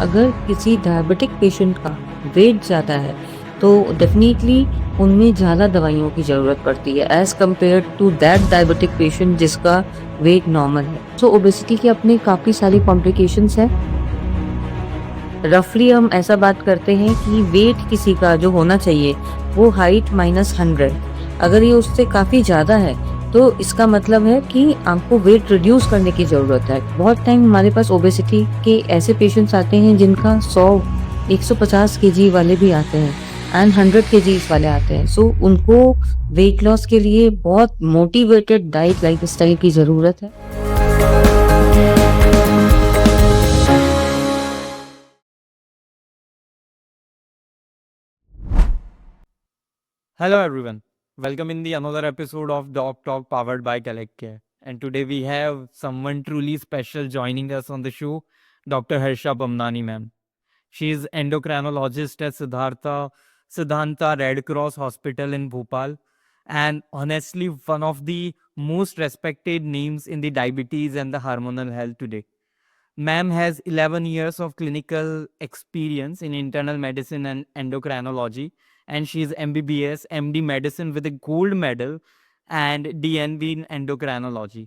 अगर किसी diabetic patient का वेट ज़्यादा है, तो डेफ़िनेटली उनमें ज़्यादा दवाइयों की ज़रूरत पड़ती है as compared to that diabetic patient जिसका वेट नॉर्मल है। सो ओबेसिटी के अपने काफ़ी सारी कॉम्प्लिकेशंस हैं। रफली हम ऐसा बात करते हैं कि वेट किसी का जो होना चाहिए वो हाइट माइनस 100, अगर ये उससे काफ़ी ज़्यादा है तो इसका मतलब है कि आपको वेट रिड्यूस करने की ज़रूरत है। बहुत टाइम हमारे पास ओबेसिटी के ऐसे पेशेंट्स आते हैं जिनका 100-150 केजी वाले भी आते हैं एंड 100 केजीज़ वाले आते हैं। सो उनको वेट लॉस के लिए बहुत मोटिवेटेड डाइट लाइफ़स्टाइल की ज़रूरत है। Hello everyone. Welcome in the another episode of Doc Talk powered by Collect Care. And today we have someone truly special joining us on the show, Dr. Harsha Bamnani ma'am. She is endocrinologist at Siddhanta Red Cross Hospital in Bhopal, and honestly one of the most respected names in the diabetes and the hormonal health today. Ma'am has 11 years of clinical experience in internal medicine and endocrinology, and she is MBBS, MD medicine with a gold medal and DNB in endocrinology.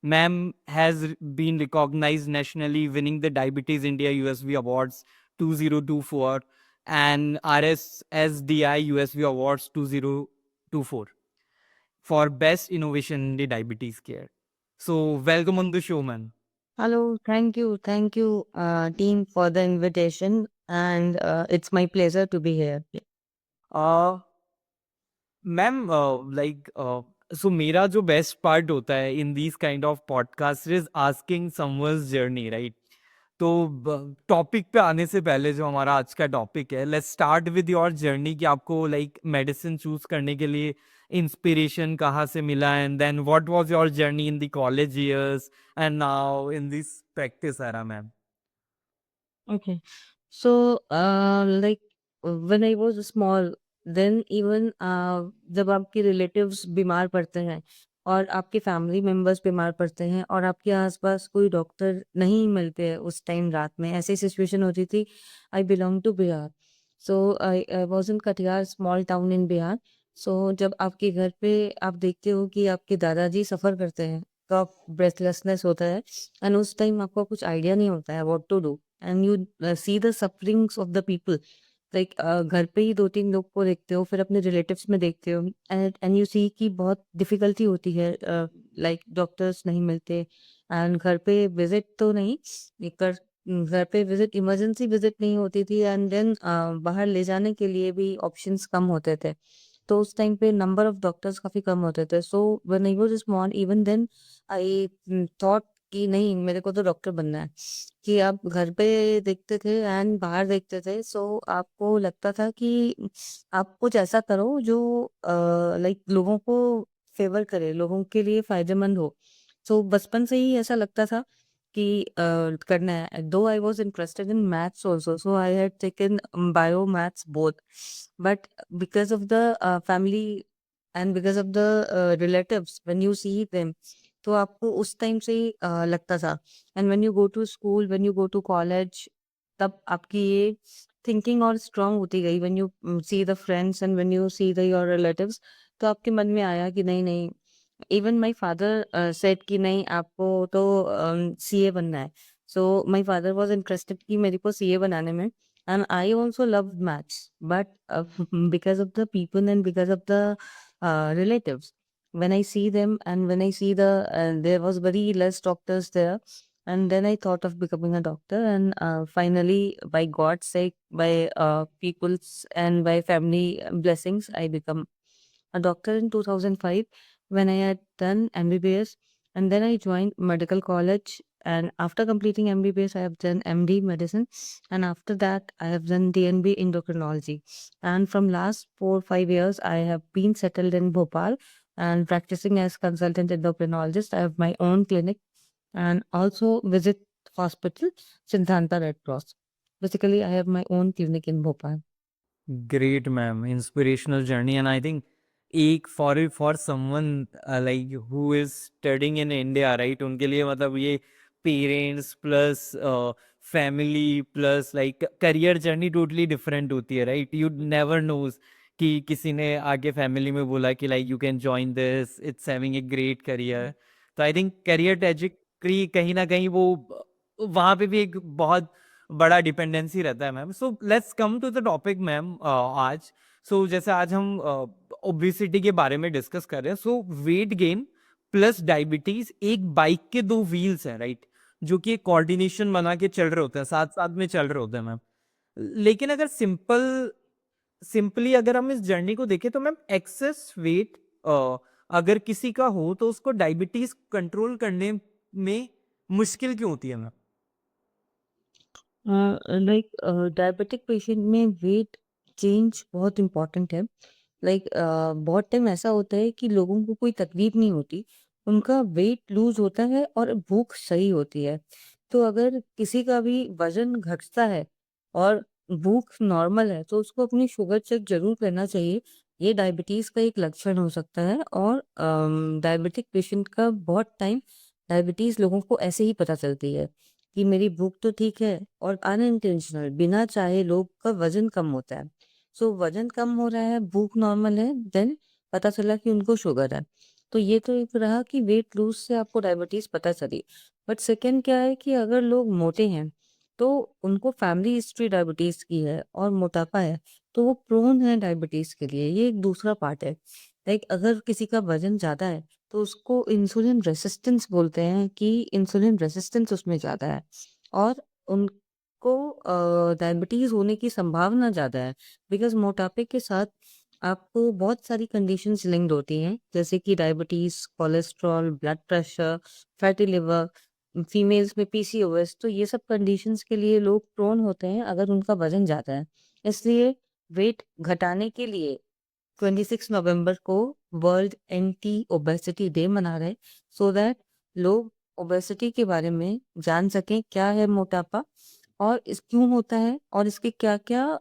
Ma'am has been recognized nationally, winning the Diabetes India USV Awards 2024 and RSSDI USV Awards 2024 for Best Innovation in the Diabetes Care. So, welcome on the show, man. Hello, thank you, team, for the invitation, and it's my pleasure to be here. Uh, ma'am like so मेरा जो best part होता है in these kind of podcast is asking someone's journey right. तो topic पे आने से पहले जो हमारा आज का टॉपिक है, let's start with your journey कि आपको लाइक मेडिसिन चूज करने के लिए इंस्पिरेशन कहाँ से मिला, and then what was your journey in the college years and now in this practice era ma'am. Okay. So, like when I was small, then even जब आपके रिलेटिव्स बीमार पड़ते हैं और आपके फैमिली मेंबर्स बीमार पड़ते हैं और आपके आसपास कोई डॉक्टर नहीं मिलते हैं उस टाइम रात में, ऐसी सिचुएशन होती थी। I belong to Bihar, so I was in Katihar, small town in Bihar. So जब आपके घर पे आप देखते हो कि आपके दादाजी सफ़र करते हैं, तो आप ब्रेथलेसनेस होता है एंड उस टाइम आपको कुछ आइडिया नहीं होता है what to do, and you see the sufferings of the people. Like घर पे ही 2-3 लोग को देखते हो, फिर अपने रिलेटिव्स में देखते हो एंड यू सी कि बहुत डिफ़िकल्टी होती है, लाइक डॉक्टर्स नहीं मिलते एंड घर पे विज़िट तो नहीं, पर घर पे विज़िट, इमरजेंसी विज़िट नहीं होती थी एंड देन बाहर ले जाने के लिए भी ऑप्शंस कम होते थे। तो उस टाइम पे नंबर ऑफ डॉक्टर्स काफ़ी कम होते थे। So when I was small, even then I thought कि नहीं, मेरे को तो डॉक्टर बनना है। कि आप घर पे देखते थे एंड बाहर देखते थे, सो आपको लगता था कि आप कुछ ऐसा करो जो लाइक लोगों को फेवर करे, लोगों के लिए फायदेमंद हो। सो बचपन से ही ऐसा लगता था कि करना है। Though I was interested in maths also, so I had taken bio maths both, but because of the family and because of the relatives, when you see them, तो आपको उस टाइम से ही लगता था। And when you go to school, when you go to college, तब आपकी ये थिंकिंग और स्ट्रांग होती गई। When you see the friends and when you see the your relatives, तो आपके मन में आया कि नहीं नहीं, इवन माय फादर सेड कि नहीं, आपको तो सीए बनना है। So my father was interested कि मेरे को सीए बनाने में, and I also loved maths, but because of the people and because of the relatives, when I see them and when I see the there was very less doctors there, and then I thought of becoming a doctor, and finally, by God's sake, by people's and by family blessings, I become a doctor in 2005 when I had done MBBS, and then I joined medical college. And after completing MBBS, I have done MD medicine, and after that, I have done DNB endocrinology. And from last 4 5 years, I have been settled in Bhopal and practicing as consultant endocrinologist. I have my own clinic and also visit hospital Siddhanta Red Cross. Basically, I have my own clinic in Bhopal. Great ma'am, inspirational journey, and I think एक for someone like who is studying in India right, उनके लिए मतलब ये parents plus family plus like career journey totally different होती है, right? You never knows कि किसी ने आगे फैमिली में बोला कि like you can join this, it's having a great career. तो आई थिंक करियर ट्रेजेक्टरी कहीं ना कहीं वो वहाँ पे भी एक बहुत बड़ा डिपेंडेंसी रहता है ma'am. So let's come to the topic ma'am आज। सो जैसे आज हम ओबिसिटी के बारे में डिस्कस कर रहे हैं। सो वेट गेन प्लस डायबिटीज एक बाइक के दो व्हील्स हैं, राइट? जो कि एक कोऑर्डिनेशन बना के चल रहे होते हैं, साथ साथ में चल रहे होते हैं मैम। लेकिन अगर सिंपली अगर हम इस जर्नी को देखें तो मैम एक्सेस वेट अगर किसी का हो तो उसको डायबिटीज कंट्रोल करने में मुश्किल क्यों होती है मैम? लाइक डायबिटिक पेशेंट में वेट चेंज बहुत इम्पोर्टेंट है। लाइक बहुत टाइम ऐसा होता है कि लोगों को कोई तकलीफ नहीं होती, उनका वेट लूज होता है और भूख सही होती है। तो अगर किसी का भी वजन घटता है और भूख नॉर्मल है तो उसको अपनी शुगर चेक जरूर करना चाहिए। ये डायबिटीज का एक लक्षण हो सकता है। और डायबिटिक पेशेंट का बहुत टाइम डायबिटीज लोगों को ऐसे ही पता चलती है कि मेरी भूख तो ठीक है, और अनइंटेंशनल बिना चाहे लोग का वजन कम होता है। सो वजन कम हो रहा है, भूख नॉर्मल है, देन पता चला कि उनको शुगर है। तो ये तो एक रहा कि वेट लूज से आपको डायबिटीज पता चली। बट सेकंड क्या है कि अगर लोग मोटे हैं तो उनको फैमिली हिस्ट्री डायबिटीज की है और मोटापा है, तो वो प्रोन है डायबिटीज के लिए। ये एक दूसरा पार्ट है। लाइक अगर किसी का वजन ज्यादा है तो उसको इंसुलिन रेसिस्टेंस बोलते हैं कि इंसुलिन रेसिस्टेंस उसमें ज़्यादा है, और उनको डायबिटीज़ होने की संभावना ज़्यादा है। बिकॉज़ मोटापे के साथ आपको बहुत सारी कंडीशंस लिंक्ड होती हैं, जैसे कि diabetes, cholesterol, blood pressure, fatty liver, females में पीसीओएस। तो ये सब कंडीशंस के लिए लोग प्रोन होते हैं अगर उनका वज़न ज़्यादा है। इसलिए वेट घटाने के लिए 26 नवंबर को वर्ल्ड एंटी ओबेसिटी डे मना रहे, सो दैट लोग ओबेसिटी के बारे में जान सकें क्या है मोटापा और इस क्यों होता है और इसके क्या क्या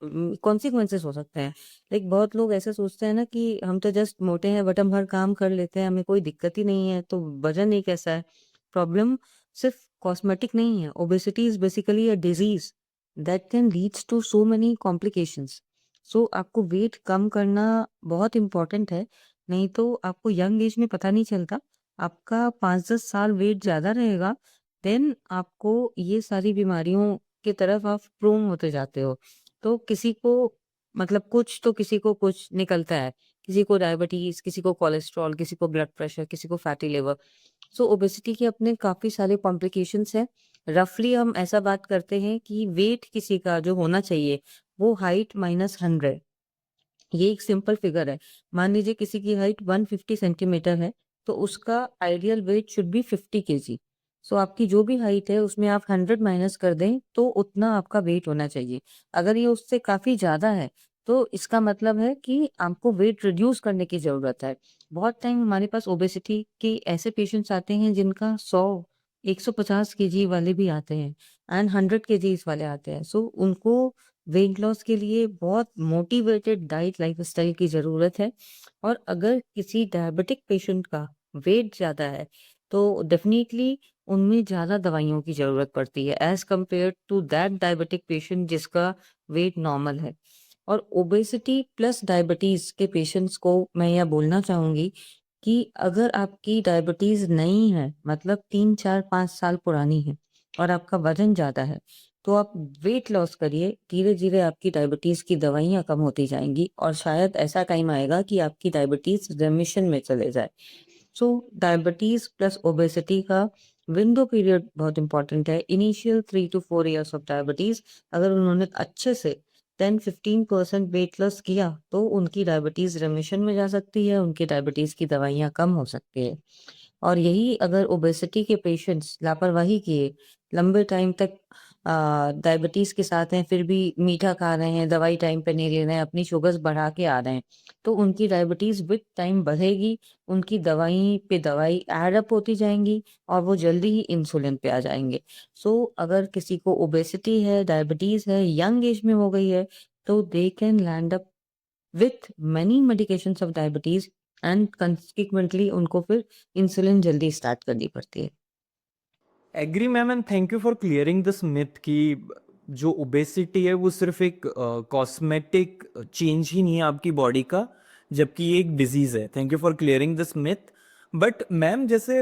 कॉन्सिक्वेंसेस हो सकते हैं। लाइक बहुत लोग ऐसे सोचते हैं ना कि हम तो जस्ट मोटे हैं बट हम हर काम कर लेते हैं, हमें कोई दिक्कत ही नहीं है, तो वजन एक ऐसा है। प्रॉब्लम सिर्फ कॉस्मेटिक नहीं है। Obesity is basically a disease that can leads to so many complications. So आपको वेट कम करना बहुत इम्पोर्टेंट है, नहीं तो आपको यंग एज में पता नहीं चलता। आपका 5-10 साल वेट ज्यादा रहेगा, देन आपको ये सारी बीमारियों की तरफ आप प्रोन होते जाते हो। तो किसी को मतलब कुछ तो किसी को कुछ निकलता है। किसी को डायबिटीज़, किसी को कोलेस्ट्रॉल, किसी को ब्लड प्रेशर, किसी को फैटी लिवर। सो ओबेसिटी के अपने काफ़ी सारे कॉम्प्लिकेशंस हैं। रफली हम ऐसा बात करते हैं कि वेट किसी का जो होना चाहिए, वो हाइट माइनस 100। ये एक सिंपल फिगर है। मान लीजिए किसी की हाइट 150 सेंटीमीटर है, तो उसका ideal weight should be 50 KG. So आपकी जो भी हाइट है उसमें आप 100 माइनस कर दें तो उतना आपका वेट होना चाहिए। अगर ये उससे काफ़ी ज़्यादा है तो इसका मतलब है कि आपको वेट रिड्यूस करने की ज़रूरत है। बहुत टाइम हमारे पास ओबेसिटी के ऐसे पेशेंट्स आते हैं जिनका 100, 150 केजी वाले भी आते हैं एंड 100 केजीज़ वाले आते हैं। सो उनको वेट लॉस के लिए बहुत मोटिवेटेड डाइट लाइफस्टाइल की ज़रूरत है। और अगर किसी डायबिटिक पेशेंट का वेट ज़्यादा है तो डेफिनेटली उनमें ज़्यादा दवाइयों की ज़रूरत पड़ती है as compare to that diabetic patient जिसका वेट नॉर्मल है। और ओबेसिटी प्लस डायबिटीज़ के पेशेंट्स को मैं यह बोलना चाहूँगी कि अगर आपकी डायबिटीज़ नई है, मतलब 3, 4, 5 साल पुरानी है और आपका वज़न ज़्यादा है, तो आप वेट लॉस करिए। धीरे-धीरे आपकी डायबिटीज़ की दवाइयाँ कम होती जाएँगी और शायद ऐसा टाइम आएगा कि आपकी डायबिटीज़ रेमिशन में चले जाए। सो डायबिटीज प्लस ओबेसिटी का विंडो पीरियड बहुत इंपॉर्टेंट है। Initial 3 to 4 years of diabetes अगर उन्होंने अच्छे से 10-15% वेट लॉस किया तो उनकी डायबिटीज रेमिशन में जा सकती है, उनकी डायबिटीज की दवाइयाँ कम हो सकती है। और यही अगर ओबेसिटी के पेशेंट्स लापरवाही किए, लंबे टाइम तक डायबिटीज़ के साथ हैं, फिर भी मीठा खा रहे हैं, दवाई टाइम पे नहीं ले रहे हैं, अपनी शुगर्स बढ़ा के आ रहे हैं, तो उनकी डायबिटीज़ विद टाइम बढ़ेगी, उनकी दवाई पे दवाई ऐड अप होती जाएँगी और वो जल्दी ही इंसुलिन पे आ जाएँगे। सो अगर किसी को ओबेसिटी है, डायबिटीज़ है, यंग एज में हो गई है, तो they can land up with many medications of diabetes and consequently उनको फिर इंसुलिन जल्दी स्टार्ट करनी पड़ती है। Agree ma'am, and thank you for clearing this myth कि जो ओबेसिटी है वो सिर्फ एक कॉस्मेटिक चेंज ही नहीं है आपकी बॉडी का, जबकि ये एक डिजीज है। Thank you for clearing this myth. But ma'am, जैसे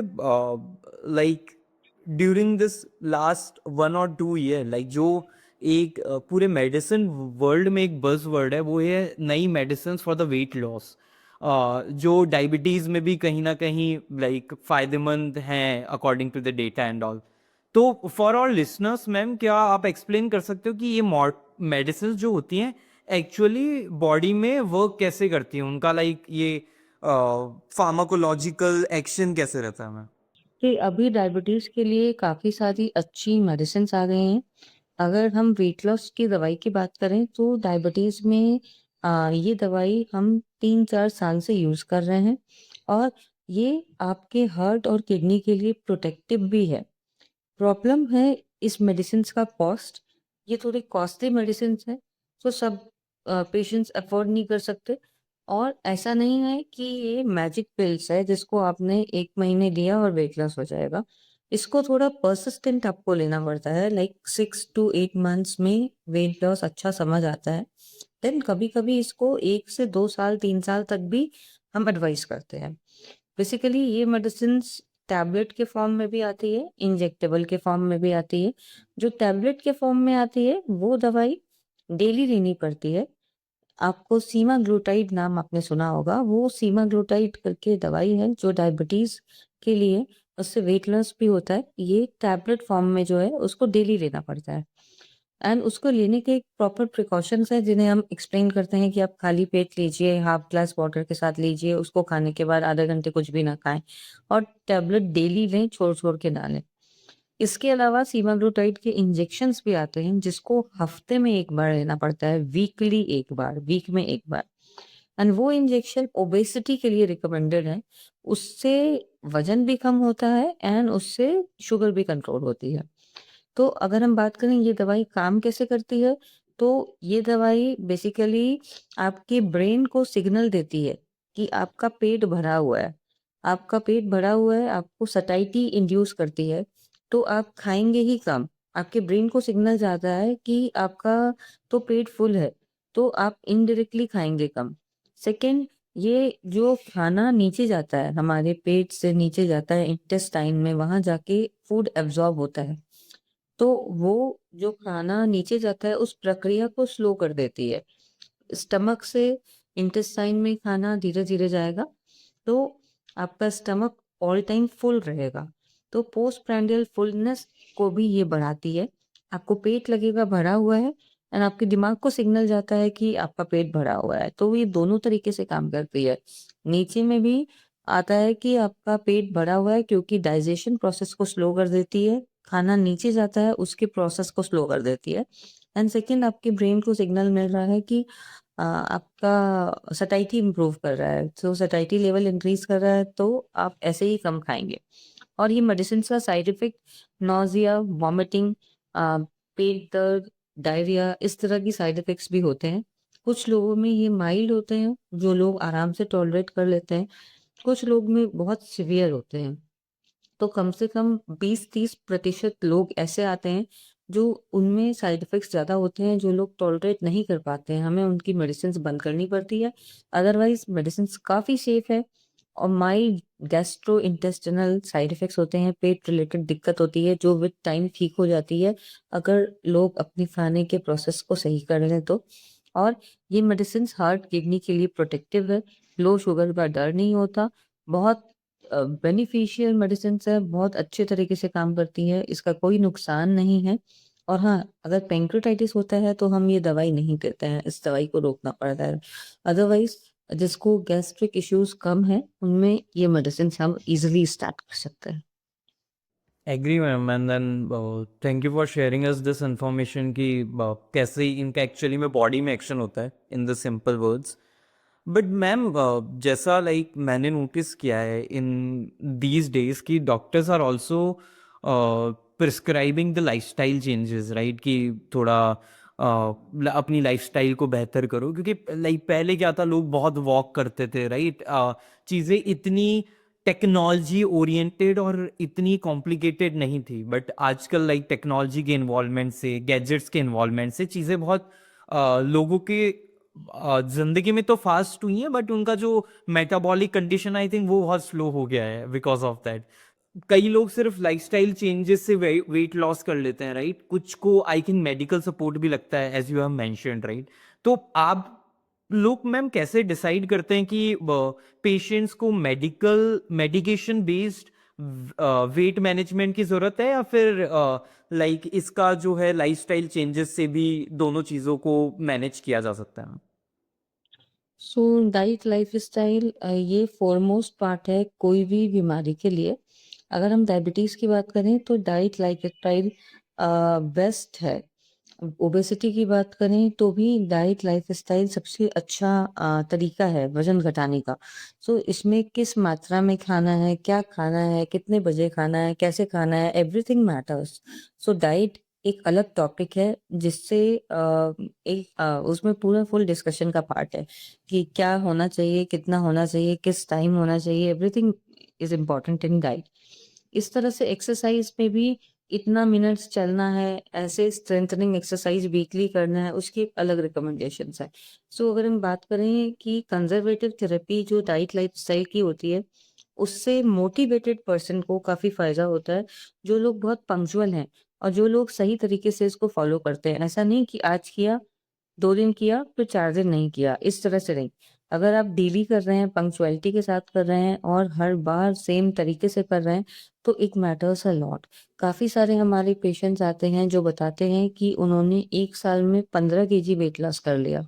लाइक ड्यूरिंग दिस लास्ट 1 और 2 ईयर, लाइक जो एक पूरे मेडिसिन वर्ल्ड में एक बज़ वर्ड है, वो है नई medicine for the weight loss, जो डायबिटीज में भी कहीं ना कहीं लाइक फायदेमंद हैं according to the data and all. तो फॉर ऑल लिसनर्स मैम, क्या आप एक्सप्लेन कर सकते हो कि ये मेडिसिन जो होती हैं एक्चुअली बॉडी में वर्क कैसे करती हैं, उनका लाइक ये फार्माकोलॉजिकल एक्शन कैसे रहता है मैम? कि अभी डायबिटीज़ के लिए काफ़ी सारी अच्छी मेडिसिन्स आ गई हैं। अगर हम वेट लॉस की दवाई की बात करें तो डायबिटीज़ में ये दवाई हम 3-4 साल से यूज़ कर रहे हैं और ये आपके हार्ट और किडनी के लिए प्रोटेक्टिव भी है। प्रॉब्लम है इस मेडिसिन्स का कॉस्ट। ये थोड़ी कॉस्टली मेडिसिन्स हैं, तो सब पेशेंट्स अफ़ोर्ड नहीं कर सकते और ऐसा नहीं है कि ये मैजिक पिल्स है जिसको आपने 1 महीने लिया और वेट लॉस हो जाएगा। इसको थोड़ा पर्सिस्टेंट आपको लेना पड़ता है, लाइक 6 टू 8 मंथ्स में वेट लॉस अच्छा समझ आता है। देन कभी-कभी इसको 1 से 2 साल, 3 साल तक भी हम एडवाइस करते हैं। बेसिकली ये मेडिसिन्स टैबलेट के फॉर्म में भी आती है, इंजेक्टेबल के फॉर्म में भी आती है। जो टैबलेट के फॉर्म में आती है, वो दवाई डेली लेनी पड़ती है। आपको सीमाग्लूटाइड नाम आपने सुना होगा, वो सीमाग्लूटाइड करके दवाई है जो डायबिटीज़ के लिए उससे वेट लॉस भी होता है। ये टैबलेट फॉर्म में जो है उसको डेली लेना पड़ता है। एंड उसको लेने के एक प्रॉपर प्रिकॉशंस हैं जिन्हें हम एक्सप्लेन करते हैं कि आप खाली पेट लीजिए, हाफ ग्लास वाटर के साथ लीजिए, उसको खाने के बाद आधे घंटे कुछ भी ना खाएँ और टैबलेट डेली लें, छोड़-छोड़ के ना लें। इसके अलावा सेमाग्लूटाइड के इंजेक्शंस भी आते हैं जिसको हफ्ते में 1 बार लेना पड़ता है, वीकली 1 बार, वीक में 1 बार। एंड वो इंजेक्शन ओबेसिटी के लिए रिकमेंडेड है। उससे वज़न भी कम होता है एंड उससे शुगर भी कंट्रोल होती है। तो अगर हम बात करें ये दवाई काम कैसे करती है, तो ये दवाई बेसिकली आपके ब्रेन को सिग्नल देती है कि आपका पेट भरा हुआ है। आपका पेट भरा हुआ है, आपको सटाइटी इंड्यूस करती है, तो आप खाएँगे ही कम। आपके ब्रेन को सिग्नल जाता है कि आपका तो पेट फुल है, तो आप इनडायरेक्टली खाएँगे कम। सेकंड, ये जो खाना नीचे जाता है, हमारे पेट से नीचे जाता है इंटेस्टाइन में, वहाँ जाके फूड एब्ज़ॉर्ब होता है। तो वो जो खाना नीचे जाता है उस प्रक्रिया को स्लो कर देती है। स्टमक से इंटेस्टाइन में खाना धीरे-धीरे जाएगा, तो आपका स्टमक ऑल टाइम फुल रहेगा। तो पोस्टप्रांडियल फुलनेस को भी ये बढ़ाती है। आपको पेट लगेगा भरा हुआ है एंड आपके दिमाग को सिग्नल जाता है कि आपका पेट भरा हुआ है। तो ये दोनों तरीके से काम करती है। नीचे में भी आता है कि आपका पेट भरा हुआ है क्योंकि डाइजेशन प्रोसेस को स्लो कर देती है। खाना नीचे जाता है उसके प्रोसेस को स्लो कर देती है। एंड सेकंड, आपके ब्रेन को सिग्नल मिल रहा है कि आपका सटाइटी इम्प्रूव कर रहा है, तो सटाइटी लेवल इंक्रीज़ कर रहा है, तो आप ऐसे ही कम खाएँगे। और ये मेडिसिन्स का साइड इफ़ेक्ट नॉज़िया, वॉमिटिंग, अ, पेट दर्द, डायरिया इस तरह की साइड इफ़ेक्ट्स भी होते हैं। कुछ लोगों में ये माइल्ड होते हैं, जो लोग आराम से टॉलरेट कर लेते हैं, कुछ लोग में बहुत सीवियर होते हैं। तो कम से कम 20-30% लोग ऐसे आते हैं, जो उनमें साइड इफ़ेक्ट्स ज़्यादा होते हैं, जो लोग टॉलरेट नहीं कर पाते हैं, हमें उनकी मेडिसिन्स बंद करनी पड़ती है। अदरवाइज़ मेडिसिन्स काफ़ी सेफ़ है और माइल्ड गैस्ट्रोइंटेस्टिनल साइड इफ़ेक्ट्स होते हैं, पेट रिलेटेड दिक्कत होती है, जो विद टाइम ठीक हो जाती है, अगर लोग अपने खाने के प्रोसेस को सही कर लें तो। और ये मेडिसिन्स हार्ट, किडनी के लिए प्रोटेक्टिव है, लो शुगर का डर नहीं होता, बहुत बेनिफिशियल मेडिसिन्स है, बहुत अच्छे तरीके से काम करती है, इसका कोई नुकसान नहीं है। और हाँ, अगर पैंक्रेटाइटिस होता है तो हम ये दवाई नहीं देते हैं, इस दवाई को रोकना पड़ता है। अदरवाइज़ जिसको गैस्ट्रिक इश्यूज़ कम हैं, उनमें ये मेडिसिन्स हम ईज़िली स्टार्ट कर सकते हैं। Agree ma'am, and then thank you for sharing us this information कि कैसे इनका एक्चुअली में बॉडी में एक्शन होता है in the simple words. But ma'am, जैसा लाइक मैंने नोटिस किया है इन दीज डेज की doctors are also prescribing the lifestyle changes, right? कि थोड़ा अपनी लाइफस्टाइल को बेहतर करो, क्योंकि लाइक पहले क्या था, लोग बहुत वॉक करते थे, राइट? चीज़ें इतनी टेक्नोलॉजी ओरिएंटेड और इतनी कॉम्प्लिकेटेड नहीं थी, बट आजकल लाइक टेक्नोलॉजी के इन्वॉल्वमेंट से, गैजेट्स के इन्वॉल्वमेंट से चीज़ें बहुत लोगों के जिंदगी में तो फास्ट हुई हैं, बट उनका जो मेटाबॉलिक कंडीशन आई थिंक वो बहुत स्लो हो गया है बिकॉज ऑफ दैट। कई लोग सिर्फ लाइफस्टाइल चेंजेस से वेट लॉस कर लेते हैं, राइट? कुछ को आई थिंक मेडिकल सपोर्ट भी लगता है, as you have mentioned, right? तो आप लोग मैम कैसे डिसाइड करते हैं कि पेशेंट्स को मेडिकेशन बेस्ड वेट मैनेजमेंट की जरूरत है, या फिर लाइक इसका जो है लाइफस्टाइल चेंजेस से भी दोनों चीजों को मैनेज किया जा सकता है? सो डाइट लाइफस्टाइल ये फॉरमोस्ट पार्ट है कोई भी बीमारी के लिए। अगर हम डायबिटीज़ की बात करें तो डाइट लाइफस्टाइल बेस्ट है। ओबेसिटी की बात करें तो भी डाइट लाइफस्टाइल सबसे अच्छा तरीका है वजन घटाने का। सो इसमें किस मात्रा में खाना है, क्या खाना है, कितने बजे खाना है, कैसे खाना है, एवरीथिंग मैटर्स। सो डाइट एक अलग टॉपिक है जिससे उसमें पूरा फुल डिस्कशन का पार्ट है कि क्या होना चाहिए, कितना होना चाहिए, किस टाइम होना चाहिए, everything is important in diet. इस तरह से एक्सरसाइज में भी इतना मिनट्स चलना है, ऐसे स्ट्रेंथनिंग एक्सरसाइज वीकली करना है, उसकी अलग रिकमेंडेशंस है। सो अगर हम बात करें कि कंजर्वेटिव थेरेपी जो डाइट लाइफस्टाइल की होती है, उससे मोटिवेटेड पर्सन को काफ़ी फ़ायदा होता है, जो लोग बहुत पंक्चुअल हैं और जो लोग सही तरीके से इसको फ़ॉलो करते हैं। ऐसा नहीं कि आज किया, 2 दिन किया, फिर 4 दिन नहीं किया, इस तरह से नहीं। अगर आप डेली कर रहे हैं, पंक्चुअलिटी के साथ कर रहे हैं और हर बार सेम तरीके से कर रहे हैं, तो इट मैटर्स अ लॉट। काफ़ी सारे हमारे पेशेंट्स आते हैं जो बताते हैं कि उन्होंने 1 साल में 15 केजी वेट लॉस कर लिया,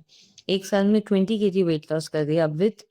1 साल में 20 केजी वेट लॉस कर दिया with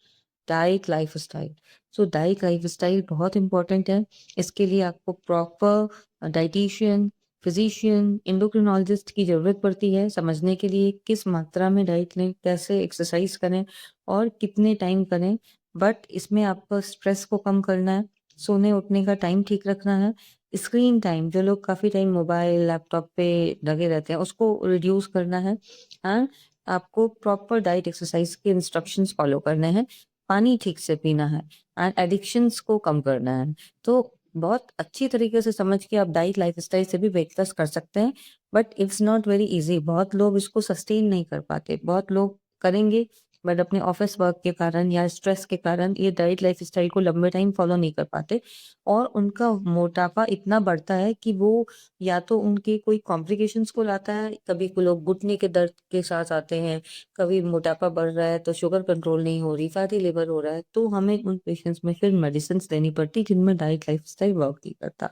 diet lifestyle. So diet lifestyle बहुत इम्पोर्टेंट है। इसके लिए आपको प्रॉपर डायटीशियन, फिज़िशियन, एंडोक्रिनोलॉजिस्ट की ज़रूरत पड़ती है समझने के लिए किस मात्रा में डाइट लें, कैसे एक्सरसाइज़ करें और कितने टाइम करें। बट इसमें आपको स्ट्रेस को कम करना है, सोने-उठने का टाइम ठीक रखना है, स्क्रीन टाइम जो लोग काफ़ी टाइम मोबाइल, लैपटॉप पे लगे रहते हैं, उसको रिड्यूस करना है एंड आपको प्रॉपर डाइट एक्सरसाइज़ के इंस्ट्रक्शंस फ़ॉलो करने हैं, पानी ठीक से पीना है एंड एडिक्शंस को कम करना है। तो बहुत अच्छी तरीके से समझ के आप डाइट लाइफ़स्टाइल से भी वेट लॉस कर सकते हैं, but it's not very easy. बहुत लोग इसको सस्टेन नहीं कर पाते। बहुत लोग करेंगे बट अपने ऑफ़िस वर्क के कारण या स्ट्रेस के कारण ये डाइट लाइफ़स्टाइल को लंबे टाइम फ़ॉलो नहीं कर पाते और उनका मोटापा इतना बढ़ता है कि वो या तो उनके कोई कॉम्प्लिकेशंस को लाता है, कभी को लोग घुटने के दर्द के साथ आते हैं, कभी मोटापा बढ़ रहा है तो शुगर कंट्रोल नहीं हो रही, फैटी लिवर हो रहा है, तो हमें उन पेशेंट्स में फिर मेडिसिन्स लेनी पड़ती जिनमें डाइट लाइफ़स्टाइल वर्क नहीं करता।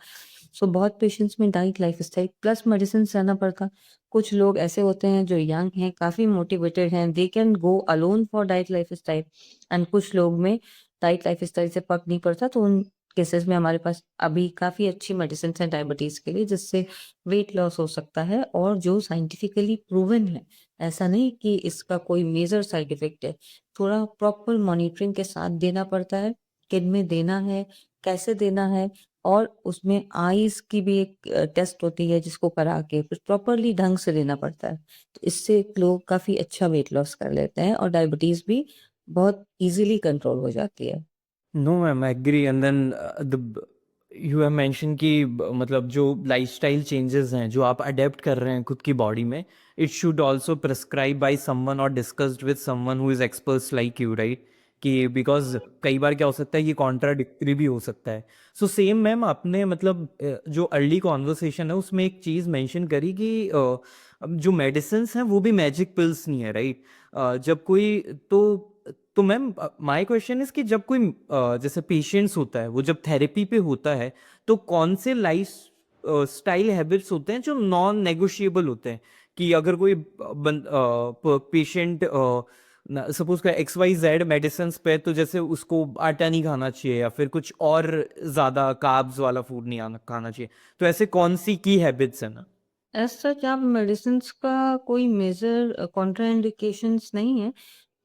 सो बहुत पेशेंट्स में डाइट लाइफ़स्टाइल प्लस मेडिसिन्स रहना पड़ता। कुछ लोग ऐसे होते हैं जो यंग हैं, काफ़ी मोटिवेटेड हैं, they can go alone for diet lifestyle and कुछ लोग में डाइट लाइफ़स्टाइल से फ़र्क नहीं पड़ता, तो उन केसेज़ में हमारे पास अभी काफ़ी अच्छी मेडिसिन्स हैं डायबिटीज़ के लिए जिससे वेट लॉस हो सकता है और जो साइंटिफिकली प्रूवन है। ऐसा नहीं कि इसका कोई मेजर साइड इफ़ेक्ट है। थोड़ा प्रॉपर मॉनिटरिंग के साथ देना पड़ता है, किन में देना है, कैसे देना है और उसमें आइज़ की भी एक टेस्ट होती है जिसको करा के फिर प्रॉपरली ढंग से देना पड़ता है। तो इससे लोग काफ़ी अच्छा वेट लॉस कर लेते हैं और डायबिटीज़ भी बहुत ईज़िली कंट्रोल हो जाती है। No ma'am, I agree. And then the you have mention कि मतलब जो लाइफस्टाइल चेंजेस हैं जो आप अडेप्ट कर रहे हैं खुद की बॉडी में, it should also prescribe by someone और discussed with someone who is experts like you, right? कि बिकॉज कई बार क्या हो सकता है, ये कॉन्ट्राडिक्टरी भी हो सकता है। सो सेम मैम, आपने मतलब जो अर्ली कॉन्वर्सेशन है उसमें एक चीज़ मेंशन करी कि अब जो मेडिसिन हैं वो भी मैजिक पिल्स नहीं है, राइट? जब कोई तो मैम, माय क्वेश्चन इज कि जब कोई जैसे पेशेंट्स होता है, वो जब थेरेपी पे होता है, तो कौन से लाइफ स्टाइल हैबिट्स होते हैं जो नॉन नेगोशिएबल होते हैं? कि अगर कोई पेशेंट सपोज का XYZ मेडिसिन पे, तो जैसे उसको आटा नहीं खाना चाहिए या फिर कुछ और ज्यादा कार्ब्स वाला फूड नहीं खाना चाहिए, तो ऐसे कौन सी की हैबिट्स है ना? एज़ सच आप मेडिसिन्स का कोई मेजर कॉन्ट्राइंडिकेशंस नहीं है।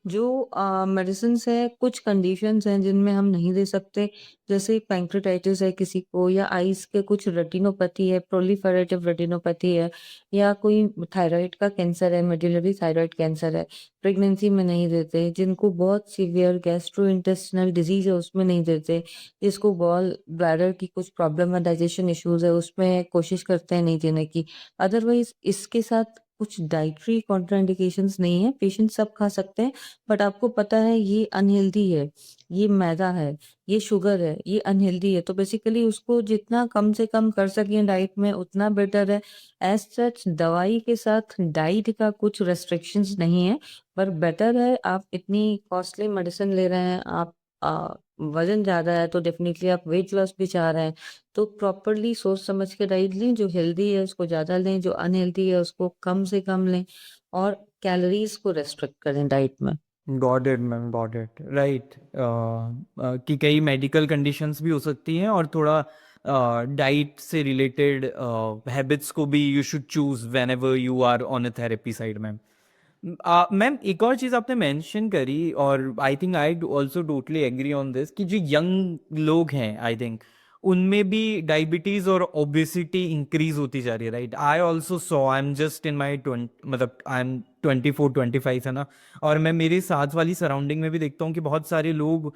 जो मेडिसिन्स है, कुछ कंडीशंस हैं जिनमें हम नहीं दे सकते, जैसे पैंक्रेटाइटिस है किसी को, या आइज़ के कुछ रेटिनोपैथी है, प्रोलिफेरेटिव रेटिनोपैथी है, या कोई थायराइड का कैंसर है, मेडुलरी थायराइड कैंसर है, प्रेगनेंसी में नहीं देते, जिनको बहुत सीवियर गैस्ट्रोइंटेस्टिनल डिज़ीज़ है उसमें नहीं देते, जिसको गॉल ब्लैडर की कुछ प्रॉब्लम है, डाइजेशन इश्यूज़ है, उसमें कोशिश करते हैं नहीं देने की। अदरवाइज़ इसके साथ कुछ डाइटरी कॉन्ट्राइंडिकेशंस नहीं है, पेशेंट सब खा सकते हैं, बट आपको पता है ये अनहेल्दी है, ये मैदा है, ये शुगर है, ये अनहेल्दी है, तो बेसिकली उसको जितना कम से कम कर सकें डाइट में उतना बेटर है। एज़ सच दवाई के साथ डाइट का कुछ रेस्ट्रिक्शंस नहीं है, पर बेटर है आप इतनी कॉस्टली मेडिसिन ले रहे हैं, आप वज़न ज़्यादा है तो डेफ़िनिटली आप वेट लॉस भी चाह रहे हैं, तो प्रॉपरली सोच समझ के डाइट लें, जो हेल्दी है उसको ज़्यादा लें, जो अनहेल्दी है उसको कम से कम लें और कैलोरीज़ को रिस्ट्रिक्ट करें डाइट में। Got it ma'am, got it, right. कि कई मेडिकल कंडीशंस भी हो सकती हैं और थोड़ा डाइट से रिलेटेड हैबिट्स को भी you should choose whenever you are on a therapy side ma'am. Ma'am एक और चीज़ आपने मेंशन करी और I think I also totally agree on this कि जो यंग लोग हैं आई थिंक उनमें भी डायबिटीज और ओबेसिटी इंक्रीज होती जा रही है, right. I also so I am just in my मतलब आई एम 24-25 है ना। और मैं मेरे साथ वाली सराउंडिंग में भी देखता हूँ कि बहुत सारे लोग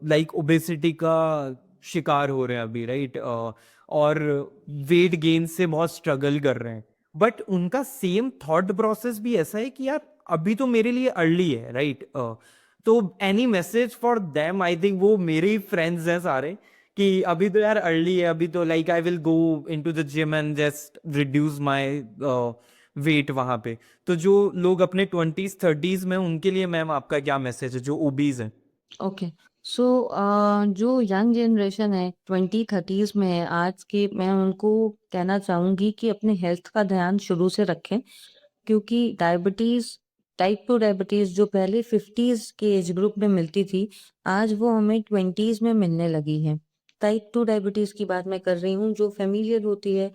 लाइक ओबेसिटी का शिकार हो रहे हैं अभी, राइट। और वेट गेन से बहुत स्ट्रगल कर रहे हैं, बट उनका सेम थॉट प्रोसेस भी ऐसा है कि यार अभी तो मेरे लिए अर्ली है, राइट। तो any message for them, I think वो मेरे ही फ्रेंड्स हैं सारे, कि अभी तो यार अर्ली है, अभी तो like I will go into the gym and just reduce my weight वहां पे। तो जो लोग अपने 20s 30s में, उनके लिए मैम आपका क्या मैसेज है जो ओबीज है? ओके। सो जो यंग जनरेशन है 20-30s में है आज के, मैं उनको कहना चाहूँगी कि अपने हेल्थ का ध्यान शुरू से रखें, क्योंकि डायबिटीज़, टाइप 2 डायबिटीज़ जो पहले 50s के एज ग्रुप में मिलती थी, आज वो हमें 20s में मिलने लगी है। टाइप 2 डायबिटीज़ की बात मैं कर रही हूँ, जो फ़ैमिलियल होती है,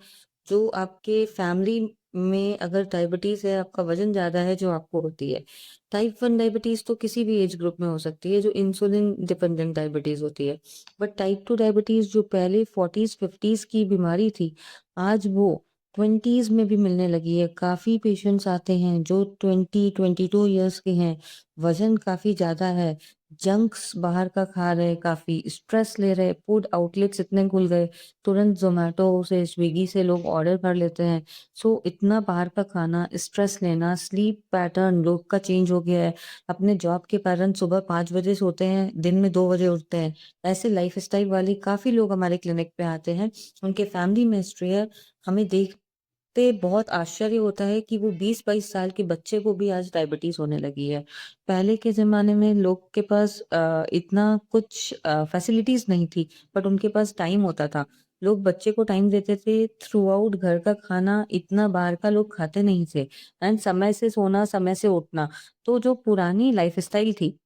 जो आपके फैमिली में अगर डायबिटीज़ है, आपका वज़न ज़्यादा है, जो आपको होती है। टाइप 1 डायबिटीज़ तो किसी भी एज ग्रुप में हो सकती है, जो इंसुलिन डिपेंडेंट डायबिटीज़ होती है। बट टाइप 2 डायबिटीज़ जो पहले 40s 50s की बीमारी थी, आज वो 20s में भी मिलने लगी है। काफ़ी पेशेंट्स आते हैं जो 20-22 इयर्स के हैं, वज़न काफ़ी ज़्यादा है, जंक्स बाहर का खा रहे, काफ़ी स्ट्रेस ले रहे, फूड आउटलेट्स इतने खुल गए, तुरंत ज़ोमैटो से, स्विगी से लोग ऑर्डर कर लेते हैं। सो इतना बाहर का खाना, स्ट्रेस लेना, स्लीप पैटर्न लोग का चेंज हो गया है। अपने जॉब के कारण सुबह 5 बजे सोते हैं, दिन में 2 बजे उठते हैं। ऐसे लाइफ़स्टाइल वाले काफ़ी लोग हमारे क्लिनिक पे आते हैं। उनके फैमिली में हिस्ट्री है। हमें देखते बहुत आश्चर्य होता है कि वो 20-22 साल के बच्चे को भी आज डायबिटीज़ होने लगी है। पहले के ज़माने में लोग के पास इतना कुछ फैसिलिटीज़ नहीं थी, बट उनके पास टाइम होता था। लोग बच्चे को टाइम देते थे, थ्रूआउट घर का खाना इतना बाहर का लोग खाते नहीं थे, एंड समय से सोना, समय से उठना। तो जो पुरानी लाइफ़स्टाइल थी,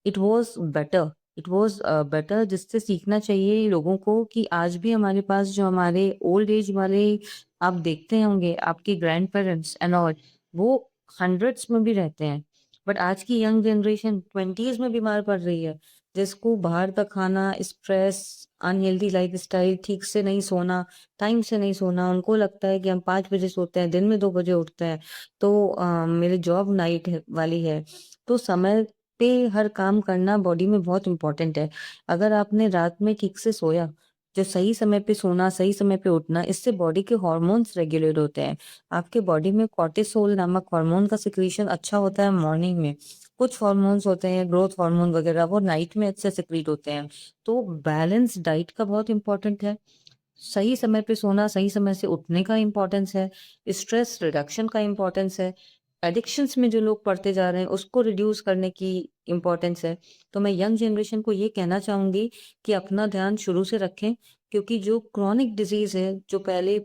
it was better, it was better, जिससे सीखना चाहिए लोगों को कि आज भी हमारे पास जो हमारे ओल्ड एज वाले आप देखते होंगे, आपके ग्रैंड पेरेंट्स एंड ऑल, वो हंड्रेड्स में भी रहते हैं। बट आज की यंग जनरेशन 20s में बीमार पड़ रही है, जिसको बाहर का खाना, स्ट्रेस, अनहेल्दी लाइफ़स्टाइल, ठीक से नहीं सोना, टाइम से नहीं सोना, उनको लगता है कि हम 5 बजे सोते हैं, दिन में 2 बजे उठते हैं, तो मेरी जॉब नाइट है वाली है। तो समय पे हर काम करना बॉडी में बहुत इम्पोर्टेंट है। अगर आपने रात में ठीक से सोया, जो सही समय पे सोना, सही समय पे उठना, इससे बॉडी के हॉर्मोन्स रेगुलेट होते हैं। आपके बॉडी में कॉर्टिसोल नामक हार्मोन का सिक्रीशन अच्छा होता है मॉर्निंग में। कुछ हार्मोन्स होते हैं, ग्रोथ हार्मोन वगैरह, वो नाइट में अच्छे सिक्रीट होते हैं। तो बैलेंस डाइट का बहुत इम्पोर्टेंट है। सही समय पे सोना, सही समय से उठने का इम्पोर्टेंस है, स्ट्रेस रिडक्शन का इम्पोर्टेंस है, एडिक्शंस में जो लोग पड़ते जा रहे हैं, उसको रिड्यूस करने की इम्पोर्टेंस है। तो मैं यंग जनरेशन को ये कहना चाहूँगी कि अपना ध्यान शुरू से रखें, क्योंकि जो क्रॉनिक डिज़ीज़ है, जो पहले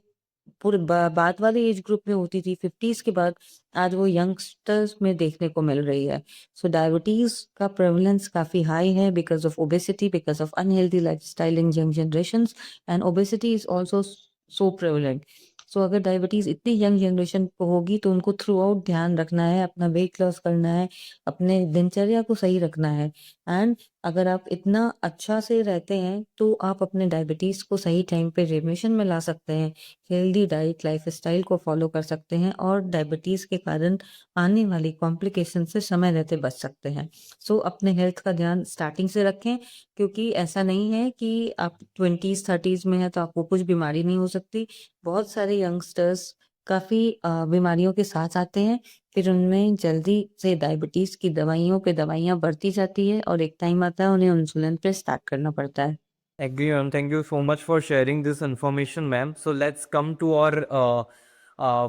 पूरे बाद वाले एज ग्रुप में होती थी 50s के बाद, आज वो यंगस्टर्स में देखने को मिल रही है। सो डायबिटीज़ का प्रेवलेंस काफ़ी हाई है because of obesity, because of unhealthy lifestyle in young generations, and obesity is also so prevalent. So अगर डायबिटीज इतनी यंग जनरेशन को होगी तो उनको थ्रू आउट ध्यान रखना है, अपना वेट लॉस करना है, अपने दिनचर्या को सही रखना है। एंड अगर आप इतना अच्छा से रहते हैं तो आप अपने डायबिटीज को सही टाइम पे रिमिशन में ला सकते हैं, हेल्दी डाइट लाइफस्टाइल को फॉलो कर सकते हैं और डायबिटीज के कारण आने वाली कॉम्प्लिकेशन से समय रहते बच सकते हैं। सो अपने हेल्थ का ध्यान स्टार्टिंग से रखें, क्योंकि ऐसा नहीं है कि आप 20s 30s में है तो आपको कुछ बीमारी नहीं हो सकती। बहुत सारे यंगस्टर्स काफी बीमारियों के साथ आते हैं, फिर उनमें जल्दी से डायबिटीज की दवाइयों पे दवाइयां बढ़ती जाती है और एक टाइम आता है उन्हें इंसुलिन पे स्टार्ट करना पड़ता है। Agree, ma'am. Thank you so much for sharing this information, ma'am. So let's come to our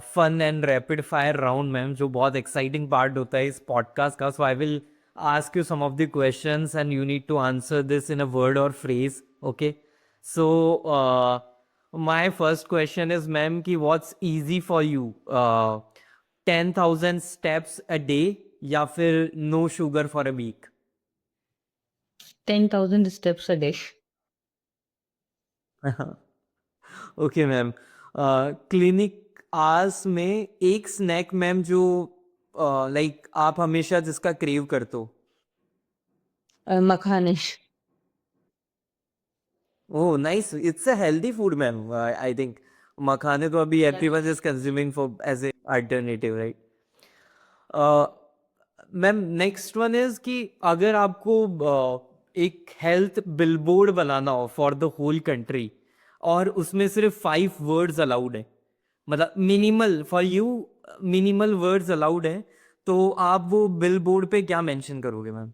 fun and rapid fire round, ma'am, जो बहुत exciting part होता है इस podcast का. So I will ask you some of the questions and you need to answer this in a word or phrase. Okay. So my first question is, ma'am, कि what's easy for you? 10,000 steps a day या फिर no sugar for a week? 10,000 steps a day. Okay ma'am, clinic hours में एक snack ma'am जो like आप हमेशा जिसका crave करते हो. मखाने। Oh nice, it's a healthy food ma'am. I think मखाने तो अभी everyone is consuming for as a alternative, right? Ma'am next one is कि अगर आपको एक हेल्थ बिलबोर्ड बनाना हो फॉर द होल कंट्री और उसमें सिर्फ 5 वर्ड्स अलाउड है, मतलब minimal for you, minimal words allowed है, तो आप वो बिलबोर्ड पे क्या मेंशन करोगे ma'am?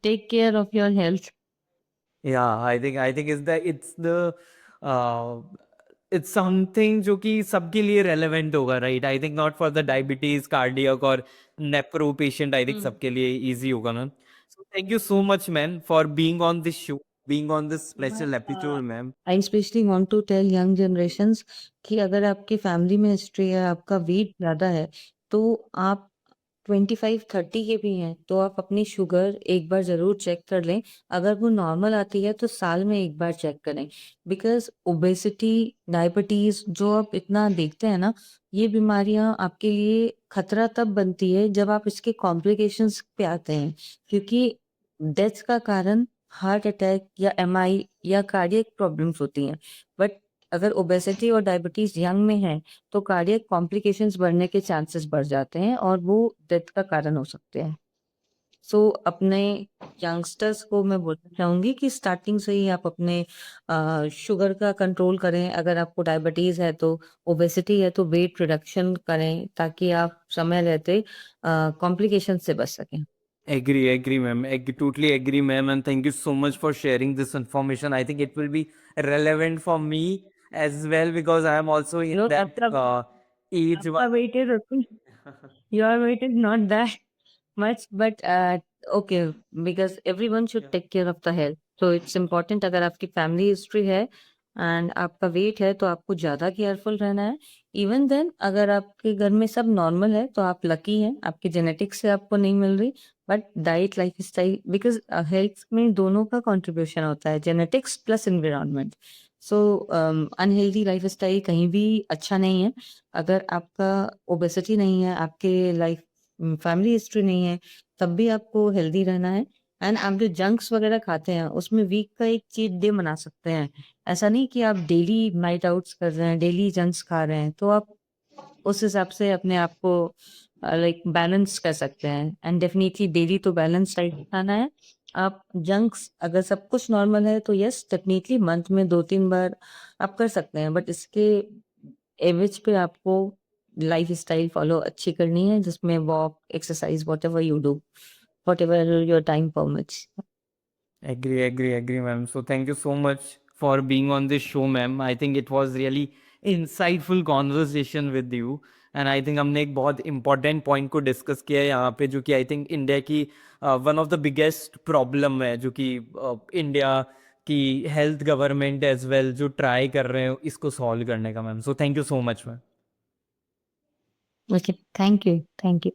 Take care of your health. या आई थिंक इट्स समथिंग जो कि सबके लिए रेलेवेंट होगा, right? I think not for the diabetes, cardiac और नेप्रो पेशेंट. आई थिंक सबके लिए इजी होगा ma'am. So thank you so much ma'am for being on this show, being on this special episode ma'am. I specially want to tell young generations कि अगर आपकी family में history है, आपका wait ज्यादा है, तो आप 25-30 के भी हैं तो आप अपनी शुगर एक बार जरूर चेक कर लें। अगर वो नॉर्मल आती है तो साल में एक बार चेक करें, बिकॉज ओबेसिटी डायबिटीज जो आप इतना देखते हैं ना, ये बीमारियां आपके लिए खतरा तब बनती है जब आप इसके कॉम्प्लिकेशंस पे आते हैं, क्योंकि डेथ का कारण हार्ट अटैक या एमआई या कार्डियक प्रॉब्लम्स होती हैं। बट अगर ओबेसिटी और डायबिटीज यंग में है तो कार्डियक कॉम्प्लिकेशंस बढ़ने के चांसेस बढ़ जाते हैं और वो डेथ का कारण हो सकते हैं। सो अपने यंगस्टर्स को मैं बोलना चाहूंगी कि स्टार्टिंग से ही आप अपने शुगर का कंट्रोल करें। अगर आपको डायबिटीज है तो ओबेसिटी है तो वेट रिडक्शन करें, ताकि आप समय रहते कॉम्प्लिकेशन से बच सकें। Agree, ma'am. Totally agree, ma'am. And thank you so much for sharing this information. I think it will be relevant for me as well because I am also in no, that आपका age. आपका weight is your weight is not that much, but okay, because everyone should Yeah. take care of the health, so it's important। अगर आपकी family history है and आपका wait है तो आपको ज्यादा केयरफुल रहना है। इवन देन अगर आपके घर में सब नॉर्मल है तो आप लकी हैं, आपकी जेनेटिक्स से आपको नहीं मिल रही। But diet life style, because health में दोनों का कंट्रीब्यूशन होता है, जेनेटिक्स प्लस एनवायरनमेंट। सो अनहेल्दी लाइफ स्टाइल कहीं भी अच्छा नहीं है। अगर आपका ओबेसिटी नहीं है, आपके लाइफ फैमिली हिस्ट्री नहीं है, तब भी आपको हेल्दी रहना है। एंड आप जो जंक्स वगैरह खाते हैं उसमें वीक का एक चीट डे मना सकते हैं। ऐसा नहीं कि आप डेली नाइट आउट्स कर रहे हैं, डेली जंक्स खा रहे हैं, तो आप उस हिसाब से अपने आप को लाइक बैलेंस कर सकते हैं। एंड डेफिनेटली डेली तो बैलेंस डाइट खाना है। आप जंक्स अगर सब कुछ नॉर्मल है तो यस डेफिनेटली मंथ में 2-3 बार आप कर सकते हैं, बट इसके एवरेज पे आपको लाइफ स्टाइल फॉलो अच्छी करनी है, जिसमें walk exercise what ever you do, what ever your time permits. Agree, ma'am. So thank you so much for being on this show, ma'am. I think it was really insightful conversation with you. And I think हमने एक बहुत important point को discuss किया है यहाँ पे, जो कि आई थिंक इंडिया की one of the biggest problem है, जो कि इंडिया की हेल्थ गवर्नमेंट एज वेल जो ट्राई कर रहे हैं इसको सॉल्व करने का, ma'am. So thank you so much, ma'am. Okay, thank you, thank you.